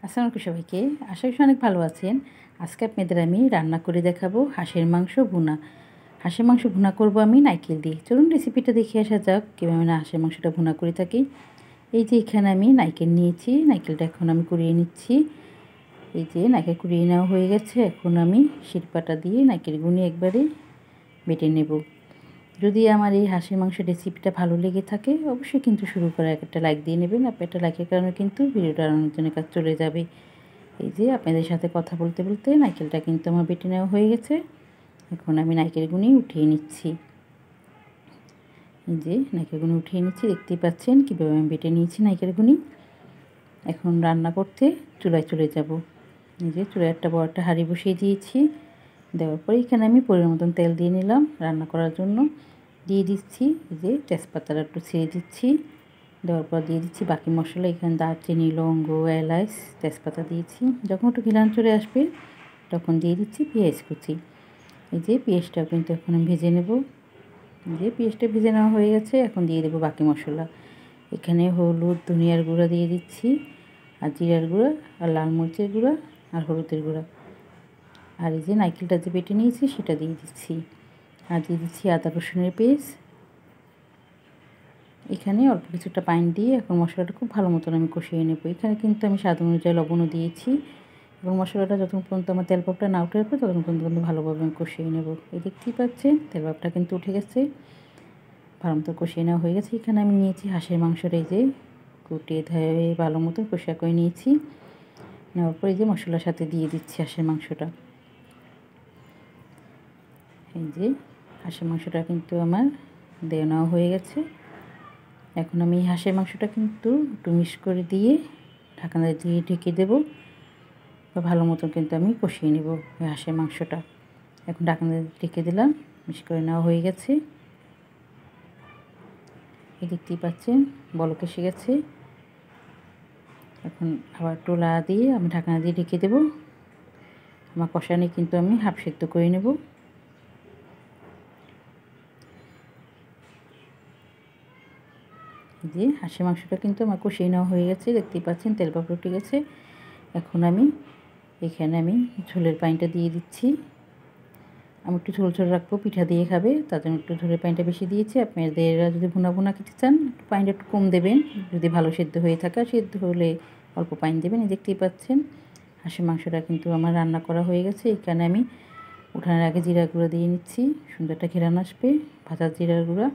আসসালামু আলাইকুম সবাইকে। আশা করি অনেক ভালো আছেন। আজকে আপনাদের আমি রান্না করে দেখাবো হাঁসের মাংস ভুনা। হাঁসের মাংস ভুনা করব আমি নারকেল দিয়ে। চলুন রেসিপিটা দেখে আসা যাক কীভাবে আমি হাঁসের মাংসটা ভুনা করে থাকি। এই যে এখানে আমি নারকেল নিয়েছি, নারকেলটা এখন আমি কুড়িয়ে নিচ্ছি। এই যে নারকেল কুড়িয়ে নেওয়া হয়ে গেছে। এখন আমি শিলপাটা দিয়ে নারকেলগুলো একবারে বেটে নেব। যদি আমার এই হাঁসের মাংসের রেসিপিটা ভালো লেগে থাকে অবশ্যই কিন্তু শুরু করার একটা লাইক দিয়ে নেবেন। আপনার একটা লাইকের কারণে কিন্তু ভিডিওটা অনেকজনের কাছে চলে যাবে। এই যে আপনাদের সাথে কথা বলতে বলতে নারকেলটা কিন্তু আমার বেটে নেওয়া হয়ে গেছে। এখন আমি নারকেলগুলি উঠিয়ে নিচ্ছি। এই যে নারকেলগুলি উঠিয়ে নিচ্ছি, দেখতেই পাচ্ছেন কীভাবে আমি বেটে নিয়েছি নারকেলগুলি। এখন রান্না করতে চুলায় চলে যাব। এই যে চুলায় একটা বড় একটা হাঁড়ি বসিয়ে দিয়েছি। দেওয়ার পরে এখানে আমি পরিমাণ মতন তেল দিয়ে নিলাম রান্না করার জন্য। দিয়ে দিচ্ছি এই যে তেজপাতাটা একটু ছেড়ে দিচ্ছি। দেওয়ার পর দিয়ে দিচ্ছি বাকি মশলা। এখানে দারচিনি, লবঙ্গ, এলাচ, তেজপাতা দিয়েছি। যখন একটু ঘ্রাণ চলে আসবে তখন দিয়ে দিচ্ছি পেঁয়াজ কুচি। এই যে পেঁয়াজটাও কিন্তু এখন আমি ভেজে নেব। এই যে পেঁয়াজটা ভেজে নেওয়া হয়ে গেছে, এখন দিয়ে দেবো বাকি মশলা। এখানে হলুদ, ধনিয়ার গুঁড়া দিয়ে দিচ্ছি, আর জিরার গুঁড়া, আর লাল মরিচের গুঁড়া, আর হলুদের গুঁড়া। আর এই যে নারকেলটা যে বেটে নিয়েছি সেটা দিয়ে দিচ্ছি। আর দিয়ে দিচ্ছি আদা রসুনের পেস্ট। এখানে অল্প কিছুটা পানি দিয়ে এখন মশলাটা খুব ভালো মতন আমি কষিয়ে নেব। এখানে কিন্তু আমি স্বাদ অনুযায়ী লবণও দিয়েছি এবং মশলাটা যতক্ষণ পর্যন্ত আমার তেল ভাবটা না উঠে আসবে ততক্ষণ পর্যন্ত কিন্তু ভালোভাবে আমি কষিয়ে নেব। এই দেখতেই পাচ্ছেন তেল ভাবটা কিন্তু উঠে গেছে, ভালো মতো কষিয়ে নেওয়া হয়ে গেছে। এখানে আমি নিয়েছি হাঁসের মাংসটা, এই যে কুটিয়ে ধুয়ে ভালো মতো কষা করে নিয়েছি। নেওয়ার পর এই যে মশলার সাথে দিয়ে দিচ্ছি হাঁসের মাংসটা। এই যে হাঁসের মাংসটা কিন্তু আমার দিয়ে নেওয়া হয়ে গেছে। এখন আমি হাঁসের মাংসটা কিন্তু একটু মিক্স করে দিয়ে ঢাকনা দিয়ে ঢেকে দেবো। ভালো মতো কিন্তু আমি কষিয়ে নেব এই হাঁসের মাংসটা। এখন ঢাকনা দিয়ে ঢেকে দিলাম, মিক্স করে নেওয়া হয়ে গেছে। এই দেখতেই পাচ্ছেন বলক এসে গেছে। এখন আবার টোলা দিয়ে আমি ঢাকনা দিয়ে ঢেকে দেবো। আমার কষানি কিন্তু আমি হাফ সেদ্ধ করে নেব। যে হাঁসের মাংসটা কিন্তু আমার কষিয়ে নেওয়া হয়ে গেছে, দেখতেই পাচ্ছেন তেল ভাব উঠে গেছে। এখন আমি এখানে ঝোলের পানিটা দিয়ে দিচ্ছি। আমি একটু ঝোল ঝোল রাখবো, পিঠা দিয়ে খাবে তার জন্য একটু ঝোলের পানিটা বেশি দিয়েছি। আপনারা যদি ভুনা ভুনা খেতে চান একটু পানিটা একটু কম দেবেন, যদি ভালো সেদ্ধ হয়ে থাকে। সেদ্ধ হলে অল্প পানি দেবেন। এই দেখতেই পাচ্ছেন হাঁসের মাংসটা কিন্তু আমার রান্না করা হয়ে গেছে। এখানে আমি উঠানোর আগে জিরা গুঁড়া দিয়ে নিচ্ছি, সুন্দর একটা ঘেরান আসবে ভাজা জিরার গুঁড়া।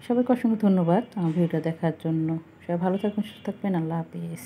সবাইকে অসংখ্য ধন্যবাদ আমার ভিডিওটা দেখার জন্য। সবাই ভালো থাকবেন, সুস্থ থাকবেন। আল্লাহ হাফেজ।